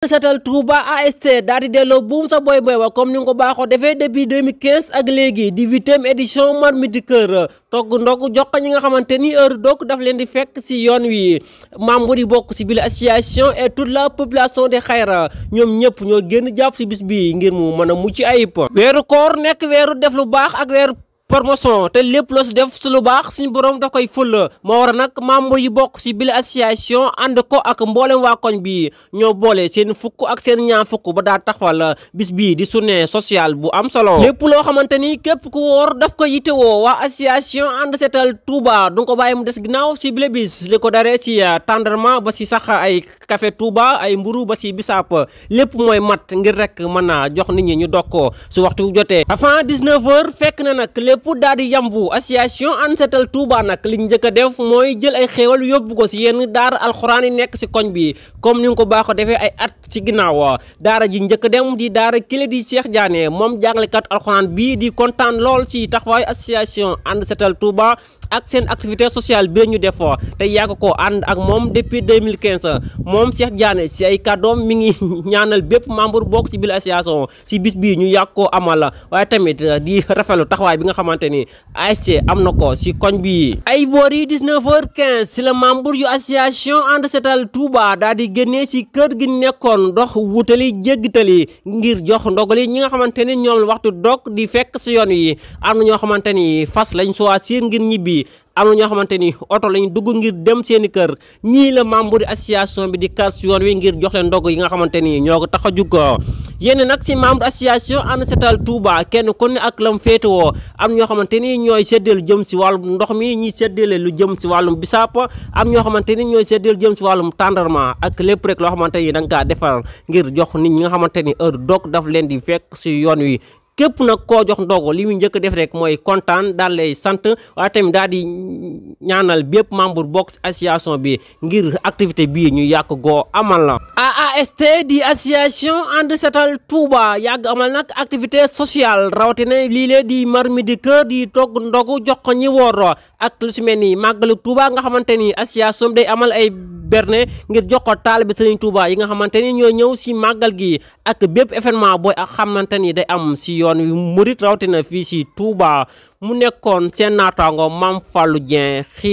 Setal Touba AST daal di delloo buum sa boy boy wa comme ni nga ko baaxoo defee depuis 2015 ak léegi di 8e édition Marmite Kër togg ndog jox ko ñi nga xamante ni heure doog daf leen di fekk si yoon wi membre yi bokk si biir association et toute la population de Xayra ñoom ñëpp ñoo génn jàpp si bis bi ngir mu mën a mucc ayib. weeru koor nekk weeru def lu baax ak weeru promotion te lépp loo si def su lu baax suñu borom da koy ful moo war nag membre yi bokk si bile association ànd ko ak mboolem waa koñ bi ñoo boole seen fukk ak seen ñaar fukk ba daa taxawal bis bii di journée sociale bu am solo. lépp loo xamante ni képp ku wóor daf ko yitewoo waa association ànd setal Touba du ko bàyyi mu des ginnaaw si bile bis li ko daree ci tendrement ba si sax ay café Touba ay mburu ba si bisaap lépp mooy mat ngir rek mën a jox nit ñi ñu dog ko su waxtu jotee avant 19h fekk na nag pour daal di yambu association ànd setal Touba nag liñ njëkk a def mooy jël ay xéewal yóbbu ko si yenn daara alxuraan yi nekk si koñ bi comme ni nga ko baaxoo defee ay at ci ginnaaw daara ji njëkk a dem di daara kile di Cheikh Diané moom jàngalekat alxuraan bii di kontaan lool ci taxawaayu association ànd setal Touba ak seen activité sociale bi ñu def te yàgg ko ànd ak moom depuis 2015 moom Cheikh Diané si ay kàddoom mi ngi ñaanal bépp membre bokk ci biir association si bis bii ñu yàgg koo amal waaye tamit di rafetlu taxawaay bi nga xamante ni AST am na ko si koñ bi. ay boor yi 19h15 si la membre yu association ànd setal Touba daal di génnee si kër gi nekkoon dox wutali jéggitali ngir jox ndogali ñi nga xamante ni ñoom waxtu dog di fekk si yoon yi am na ñoo xamante ni fas lañ choisir ngir ñibbi. am na ñoo xamante ni oto lañ dugg ngir dem seeni kër ñii la membre association bi di kas yoon wi ngir jox leen ndog yi nga xamante ni ñoo ko tax a jug yéen nag ci membre association ànd setal Touba kenn ku ne ak lam féetewoo am ñoo xamante ni ñooy séddale lu jëm ci wàllum ndox mi ñi séddale lu jëm ci wàllum bisaap am ñoo xamante ni ñooy séddale lu jëm ci wàllum tendrement ak lépp rek loo xamante ni da nga kaa defar ngir jox nit ñi nga xamante ni heure dog daf leen di fekk ci yoon wi. képp nag koo jox ndogu li mu njëkk a def rek mooy kontaan daal lay sant waaye tamit daal di ñaanal bépp membre bokk association bi ngir activité bii ñu yàgg goo amal la. AST di association ànd setal Touba yàgg amal nag activité sociale rawatina lii lee di Marmite Kër di togg ndogu jox ko ñi woor ak lu si mel ni màggalu Touba nga xamante ni association day amal ay berne ngir jox ko taalibe Serigne Touba yi nga xamante ni ñoo ñëw si màggal gi ak bépp événement booy ak xamante ni day am si yoon wi murit rawatina fii si Touba mu nekkoon seen naataango Mame Fallou Dieng.